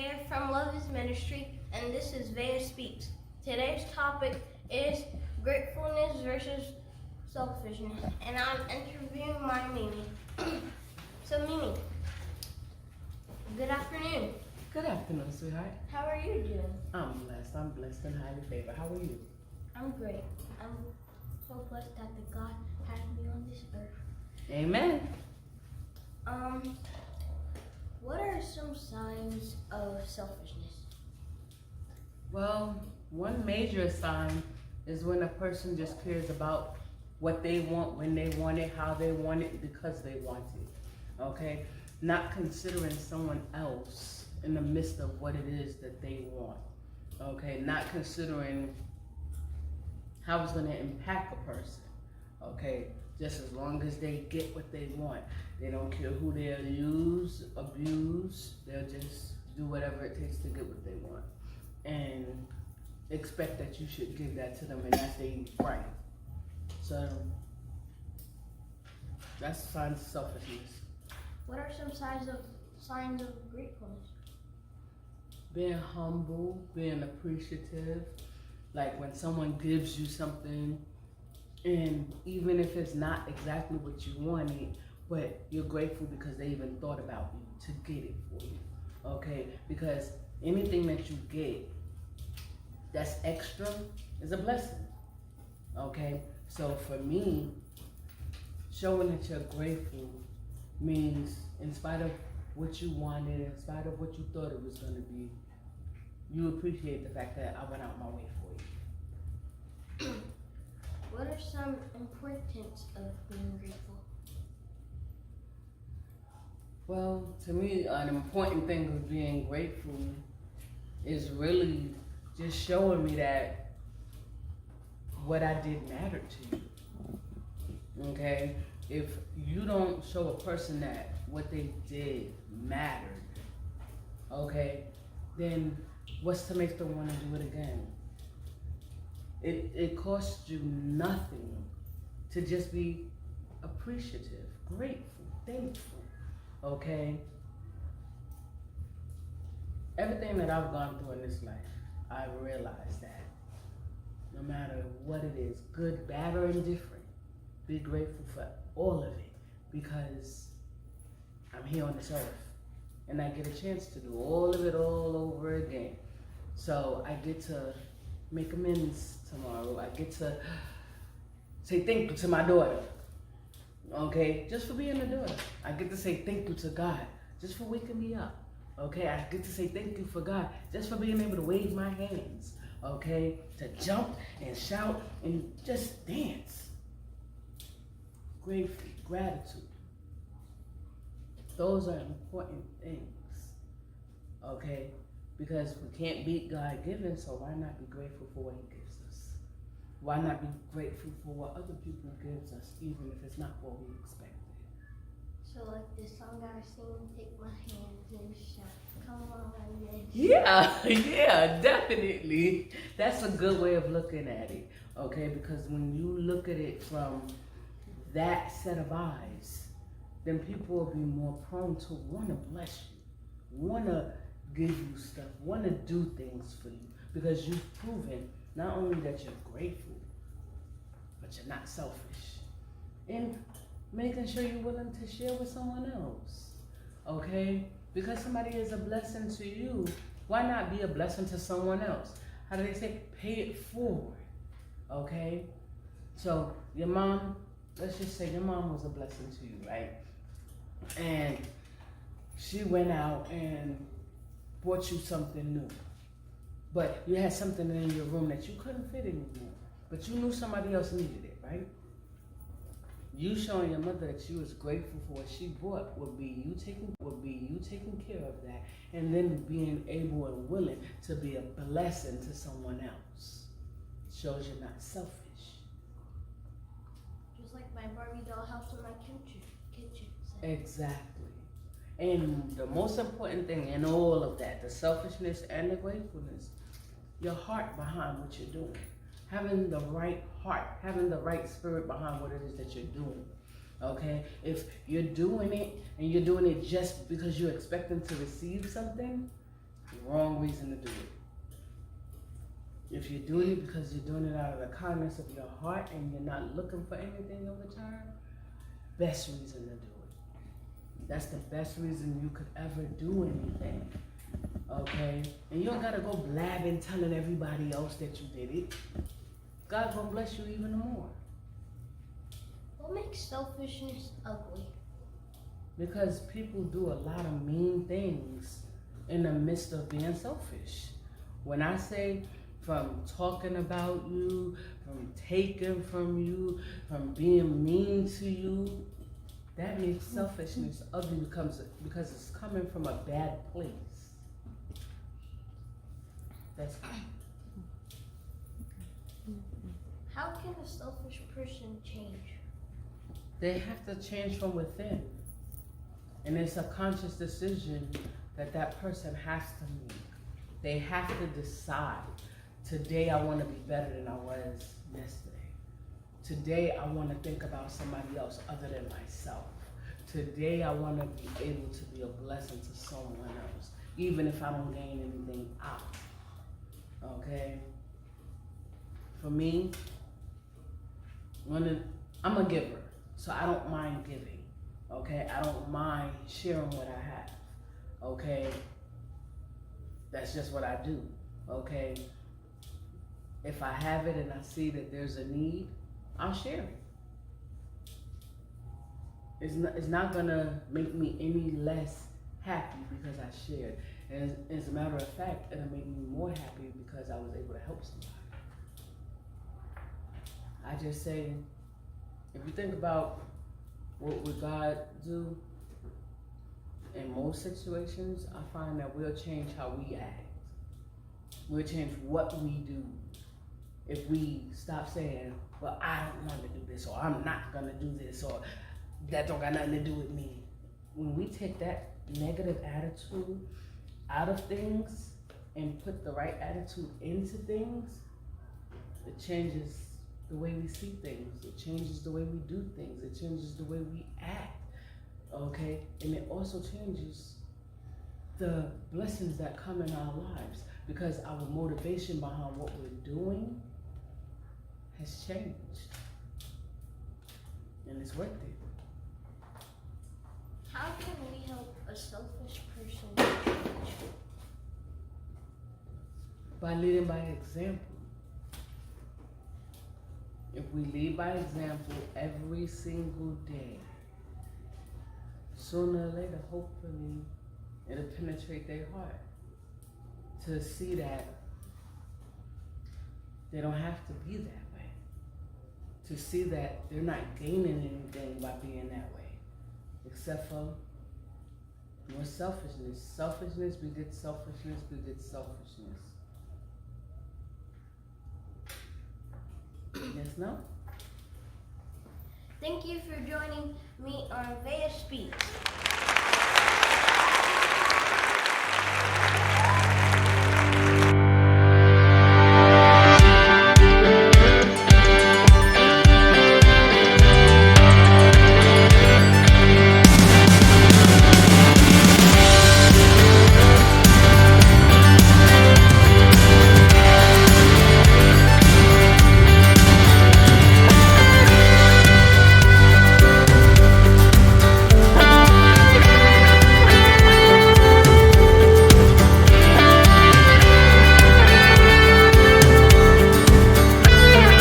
NEVEAH from Love is Ministry, and this is NEVEAH Speaks. Today's topic is gratefulness versus selfishness, and I'm interviewing my Mimi. So Mimi, good afternoon. Good afternoon, sweetheart. How are you doing? I'm blessed and highly favored. How are you? I'm great. I'm so blessed that the God has me on this earth. Amen. What are some signs of selfishness? Well, one major sign is when a person just cares about what they want, when they want it, how they want it, because they want it. Okay? Not considering someone else in the midst of what it is that they want. Okay? Not considering how it's going to impact a person. Okay? Just as long as they get what they want. They don't care who they'll use, abuse. They'll just do whatever it takes to get what they want. And expect that you should give that to them, and that's their right. So, that's signs of selfishness. What are some signs of gratefulness? Being humble, being appreciative. Like when someone gives you something, and even if it's not exactly what you wanted, but you're grateful because they even thought about you to get it for you, okay? Because anything that you get that's extra is a blessing, okay? So for me, showing that you're grateful means in spite of what you wanted, in spite of what you thought it was going to be, you appreciate the fact that I went out my way for you. What are some importance of being grateful? Well, to me, an important thing of being grateful is really just showing me that what I did mattered to you. Okay? If you don't show a person that what they did mattered, okay, then what's to make them want to do it again? It costs you nothing to just be appreciative, grateful, thankful. Okay? Everything that I've gone through in this life, I've realized that no matter what it is, good, bad, or indifferent, be grateful for all of it, because I'm here on this earth and I get a chance to do all of it all over again. So I get to make amends tomorrow. I get to say thank you to my daughter. Okay, just for being a daughter. I get to say thank you to God just for waking me up. Okay, I get to say thank you for God just for being able to wave my hands. Okay, to jump and shout and just dance. Gratitude. Those are important things. Okay, because we can't beat God given, so why not be grateful for what He gives us? Why not be grateful for what other people gives us, even if it's not what we expected? So like this song I sing, take my hands and shout, come on and Yeah, definitely. That's a good way of looking at it, okay? Because when you look at it from that set of eyes, then people will be more prone to want to bless you, want to give you stuff, want to do things for you, because you've proven not only that you're grateful, but you're not selfish. And making sure you're willing to share with someone else, okay? Because somebody is a blessing to you, why not be a blessing to someone else? How do they say? Pay it forward, okay? So your mom, let's just say your mom was a blessing to you, right? And she went out and bought you something new. But you had something in your room that you couldn't fit anymore. But you knew somebody else needed it, right? You showing your mother that you was grateful for what she bought would be you taking care of that, and then being able and willing to be a blessing to someone else. Shows you're not selfish. just like my Barbie doll helps in my kitchen. Exactly. And the most important thing in all of that, the selfishness and the gratefulness, your heart behind what you're doing. Having the right heart, having the right spirit behind what it is that you're doing. Okay? If you're doing it and you're doing it just because you're expecting to receive something, wrong reason to do it. If you're doing it because you're doing it out of the kindness of your heart and you're not looking for anything in return, best reason to do it. That's the best reason you could ever do anything. Okay? And you don't gotta go blabbing telling everybody else that you did it. God's gonna bless you even more. What makes selfishness ugly? Because people do a lot of mean things in the midst of being selfish. When I say from talking about you, from taking from you, from being mean to you, that makes selfishness ugly because it's coming from a bad place. That's How can a selfish person change? They have to change from within. And it's a conscious decision that that person has to make. They have to decide, today I want to be better than I was yesterday. Today I want to think about somebody else other than myself. Today I want to be able to be a blessing to someone else, even if I don't gain anything out. Okay? For me, I'm a giver, so I don't mind giving. Okay, I don't mind sharing what I have. Okay, that's just what I do. Okay, if I have it and I see that there's a need, I'll share it. It's not gonna make me any less happy because I shared. And as a matter of fact, it'll make me more happy because I was able to help somebody. I just say, if you think about what would God do, in most situations, I find that we'll change how we act. We'll change what we do. If we stop saying, well, I don't want to do this, or I'm not gonna do this, or that don't got nothing to do with me. When we take that negative attitude out of things and put the right attitude into things, it changes the way we see things. It changes the way we do things. It changes the way we act. Okay? And it also changes the blessings that come in our lives because our motivation behind what we're doing has changed. And it's worth it. How can we help a selfish person change? By leading by example. If we lead by example every single day, sooner or later, hopefully, it'll penetrate their heart to see that they don't have to be that way. To see that they're not gaining anything by being that way, except for more selfishness. Selfishness begets selfishness begets selfishness. Yes, no? Thank you for joining me on NEVEAH Speaks.